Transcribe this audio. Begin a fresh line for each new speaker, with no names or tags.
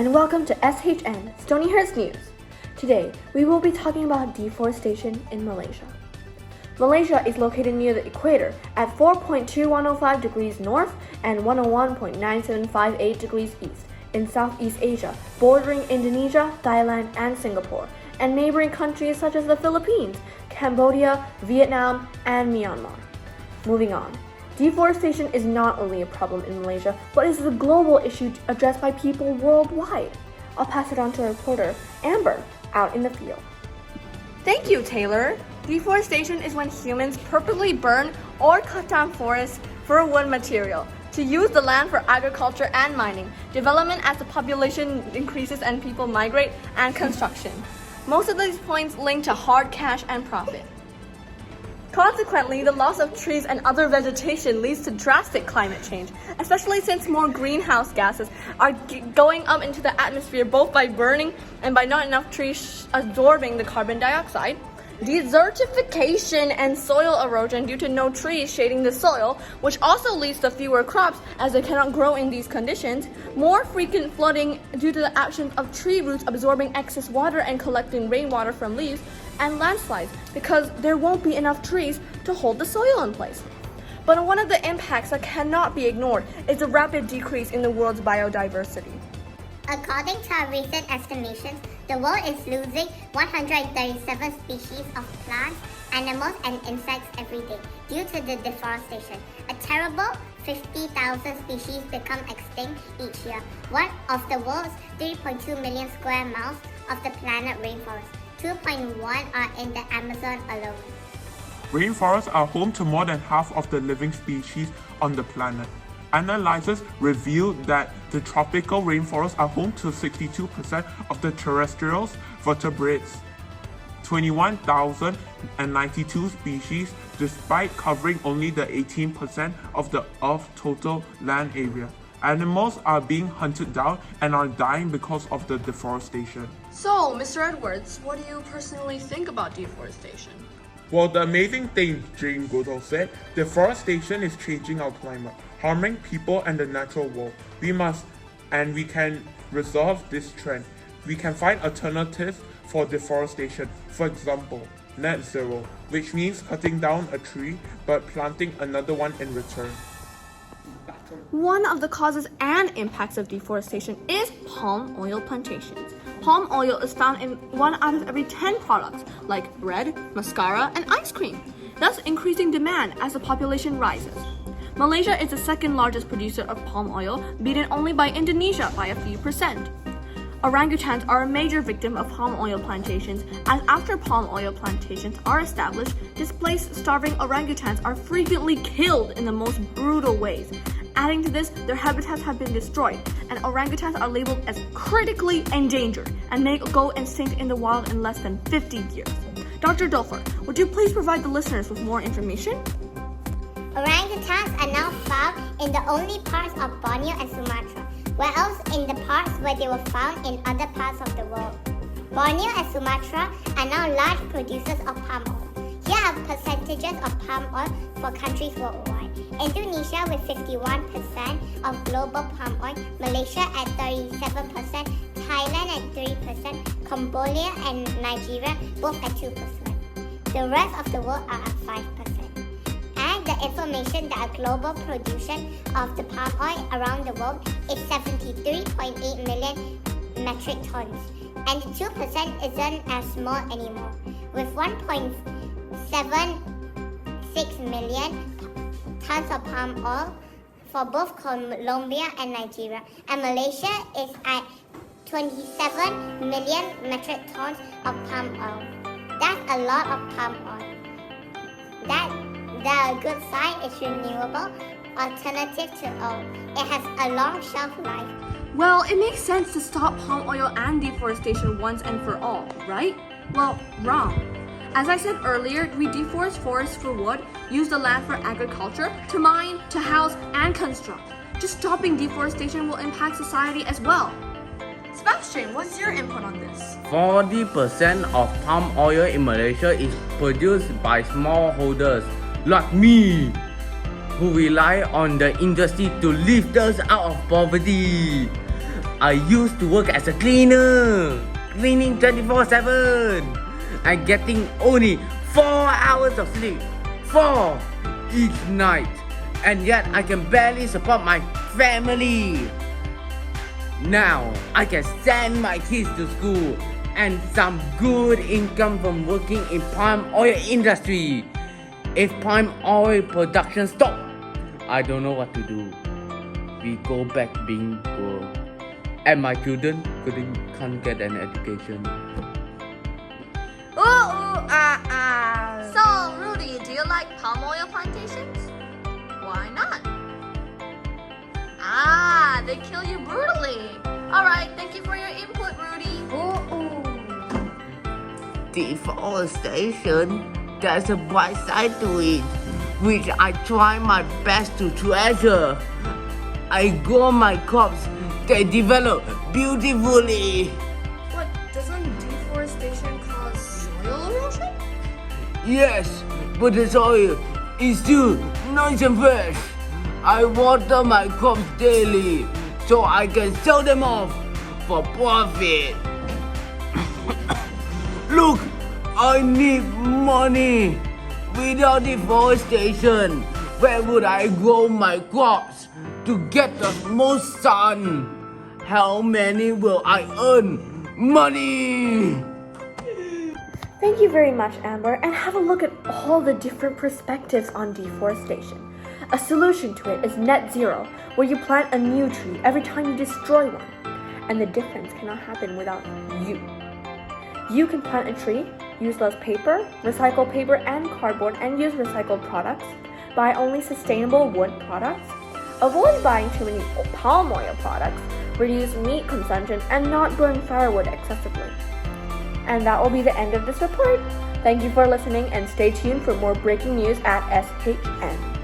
and welcome to SHN Stonyhurst News. Today, we will be talking about deforestation in Malaysia. Malaysia is located near the equator at 4.2105 degrees north and 101.9758 degrees east in Southeast Asia, bordering Indonesia, Thailand, and Singapore, and neighboring countries such as the Philippines, Cambodia, Vietnam, and Myanmar. Moving on. Deforestation is not only a problem in Malaysia, but is a global issue addressed by people worldwide. I'll pass it on to our reporter, Amber, out in the field.
Thank you, Taylor. Deforestation is when humans purposely burn or cut down forests for wood material to use the land for agriculture and mining, development as the population increases and people migrate, and construction. Most of these points link to hard cash and profit. Consequently, the loss of trees and other vegetation leads to drastic climate change, especially since more greenhouse gases are going up into the atmosphere both by burning and by not enough trees absorbing the carbon dioxide. Desertification and soil erosion due to no trees shading the soil, which also leads to fewer crops as they cannot grow in these conditions. More frequent flooding due to the absence of tree roots absorbing excess water and collecting rainwater from leaves, and landslides because there won't be enough trees to hold the soil in place. But one of the impacts that cannot be ignored is the rapid decrease in the world's biodiversity.
According to our recent estimations, the world is losing 137 species of plants, animals, and insects every day due to the deforestation. A terrible 50,000 species become extinct each year. One of the world's 3.2 million square miles of the planet rainforest. 2.1 are in the Amazon alone.
Rainforests are home to more than half of the living species on the planet. Analysis revealed that the tropical rainforests are home to 62% of the terrestrial vertebrates, 21,092 species, despite covering only the 18% of the Earth's total land area. Animals are being hunted down and are dying because of the deforestation.
So, Mr. Edwards, what do you personally think about deforestation?
Well, the amazing thing Jane Goodall said, deforestation is changing our climate, harming people and the natural world. We can resolve this trend. We can find alternatives for deforestation. For example, net zero, which means cutting down a tree but planting another one in return.
One of the causes and impacts of deforestation is palm oil plantations. Palm oil is found in 1 out of every 10 products, like bread, mascara, and ice cream, thus increasing demand as the population rises. Malaysia is the second largest producer of palm oil, beaten only by Indonesia by a few percent. Orangutans are a major victim of palm oil plantations, as after palm oil plantations are established, displaced starving orangutans are frequently killed in the most brutal ways. Adding to this, their habitats have been destroyed, and orangutans are labeled as critically endangered and may go extinct in the wild in less than 50 years. Dr. Dolfer, would you please provide the listeners with more information?
Orangutans are now found in the only parts of Borneo and Sumatra, where else in the parts where they were found in other parts of the world. Borneo and Sumatra are now large producers of palm oil. Here are percentages of palm oil for countries worldwide. Indonesia with 51% of global palm oil, Malaysia at 37%, Thailand at 3%, Cambodia and Nigeria both at 2%. The rest of the world are at 5%. And the information that a global production of the palm oil around the world is 73.8 million metric tons. And 2% isn't as small anymore, with 1.76 million tons of palm oil for both Colombia and Nigeria. And Malaysia is at 27 million metric tons of palm oil. That's a lot of palm oil. The good side is renewable alternative to oil. It has a long shelf life.
Well, it makes sense to stop palm oil and deforestation once and for all, right? Well, wrong. As I said earlier, we deforest forests for wood, use the land for agriculture, to mine, to house, and construct. Just stopping deforestation will impact society as well. Sebastian, what's your input on this?
40% of palm oil in Malaysia is produced by smallholders like me, who rely on the industry to lift us out of poverty. I used to work as a cleaner, cleaning 24/7 and getting only 4 hours of sleep, 4 each night, and yet I can barely support my family. Now I can send my kids to school and some good income from working in palm oil industry. If palm oil production stop, I don't know what to do. We go back being poor, and my children can't get an education.
So, Rudy, do you like palm oil plantations? Why not? They kill you brutally. Alright, thank you for your input, Rudy.
Deforestation, there's a bright side to it, which I try my best to treasure. I grow my crops, they develop beautifully.
But doesn't deforestation cause soil erosion?
Yes, but the soil is still nice and fresh. I water my crops daily so I can sell them off for profit. Look, I need money. Without deforestation, where would I grow my crops to get the most sun? How many will I earn? Money!
Thank you very much, Amber, and have a look at all the different perspectives on deforestation. A solution to it is net zero, where you plant a new tree every time you destroy one. And the difference cannot happen without you. You can plant a tree, use less paper, recycle paper and cardboard, and use recycled products, buy only sustainable wood products, avoid buying too many palm oil products, reduce meat consumption, and not burn firewood excessively. And that will be the end of this report. Thank you for listening and stay tuned for more breaking news at SHN.